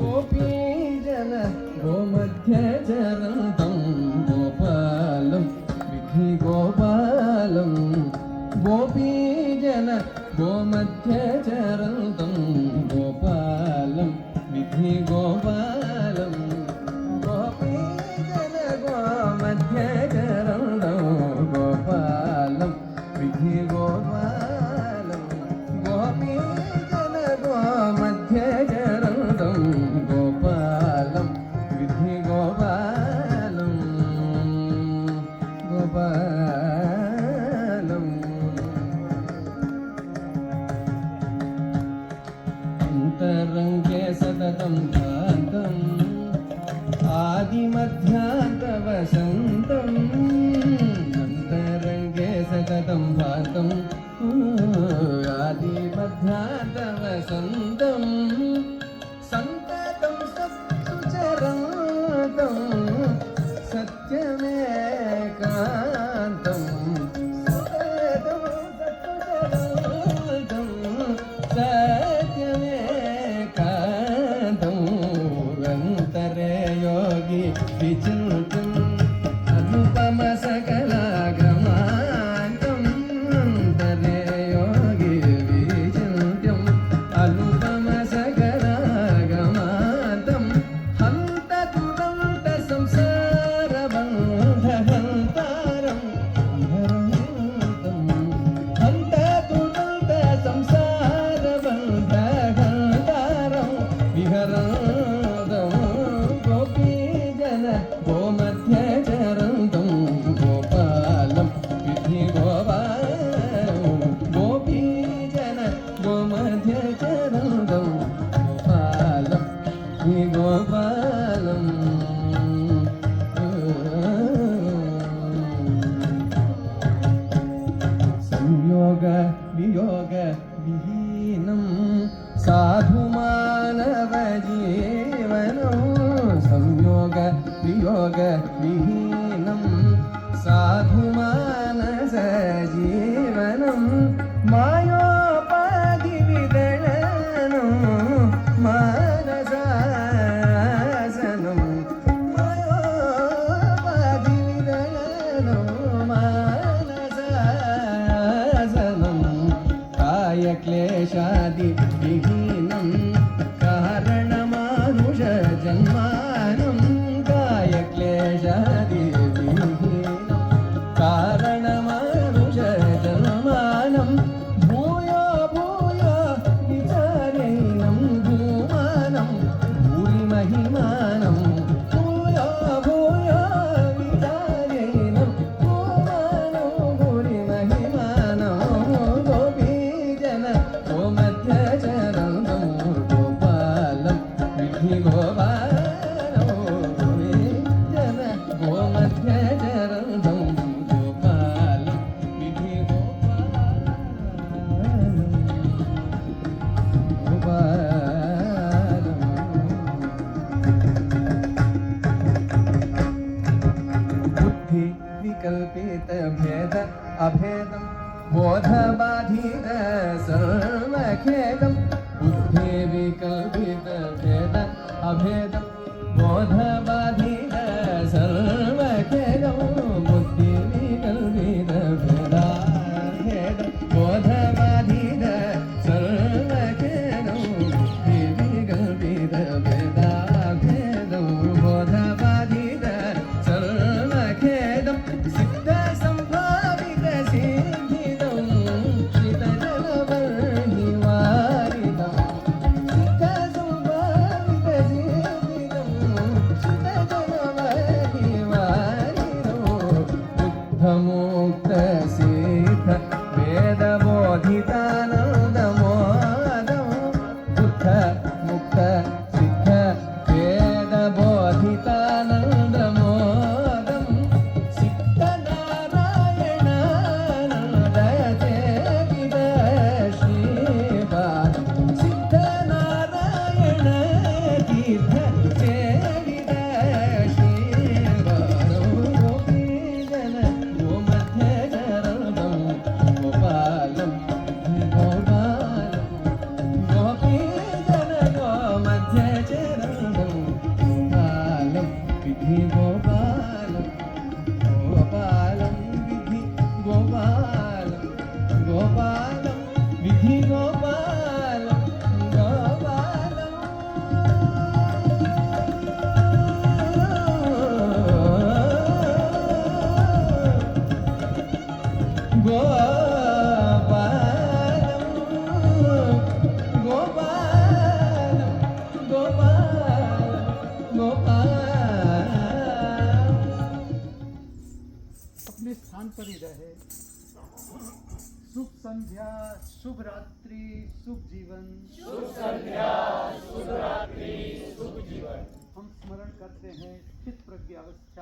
गोपीजन गोमध्यचरन्तं गोपालं विद्धि गोपालं गोपीजन गोमध्यचरन्तं गोपालं विद्धि गोपालं गोपीजन गोमध्यचरन्तं गोपालं विद्धि गोपालं गोपीजन गोमध्यचरन्तं गोपालं विद्धि गोपालं गोपालं अन्तरङ्गे सततं भान्तम् आदिमध्यान्तवसन्तम् अन्तरङ्गे सततं भान्तम् आदिमध्यान्तवसन्तम् सन्ततं सुचरन्तं सत्यमेकान्तं सततं सुचरन्तं सत्यमेकान्तं अन्तरे योगी विचिन्त्यम् अनुपमसकलाग्रमान्तम् अन्तरे योगी विचिन्त्यम् अनुपमसकलाग्रमान्तम् हन्ततुरन्तसंसारबन्धहन्तारम् हन्ततुरन्तसंसारबन्धहन्तारम् विहरन्तं गोपीजन गोमध्यचरन्तं गोपालं विद्धि गोपालं गोपीजन गोमध्यचरन्तं गोपालं विद्धि गोपालं संयोग वियोग विहीनं साधुमानवजीवनं संयोग वियोग विहीनं साधुमानसजीवनं मायोपाधिविदलनं मानसासनं मायोपाधिविदलनं मानसासनं कायक्लेशादिविहीनं कारणमानुषजन्मानं कायक्लेशादिविहीनं कारणमानुषजन्मानं भूयो भूयो विचारेणं भूमानं भूरिमहिमानं भूयो भूयो विचारेणं भूमानं भूरिमहिमानं गोपीजन गोमध्यचरन्तं गोपालं विद्धि गोपालं गोपीजन गोमध्यचरन्तं गोपालं विद्धि गोपालं बुद्धि विकल्पित भेद अभेदं बोधबाधित सर्वखेदं बुद्धि विकल्पित भेद अभेदं बोधबाधित सर्वखेदं बुद्धि विकल्पित भेदाभेदं बोधबाधित सर्वखेदं बुद्धि विकल्पित भेदाभेदं बोधबाधित सर्वखेदं सिद्ध संभावित सिद्धिदं श्रितजनवर्णिवारिदं सिद्ध संभावित सिद्धिदं श्रितजनवर्णिवारिदं बुद्धमुक्तसिद्ध वेदबोधितानन्दमोदं बुद्ध मुक्त सिद्ध वेदबोधितानन्दमोदं सिद्धनारायणानन्दचेतित श्रीपाद सिद्धनारायण तीर्थ चेतित श्रीपाद गोपीजन गोमध्यचरन्तं गोपालं अपने स्थान पर ही रहे। शुभ संध्या, शुभ रात्रि, शुभ जीवन। शुभ संध्या, शुभ रात्रि, शुभ जीवन। हम स्मरण करते हैं चित्त प्रज्ञावस्था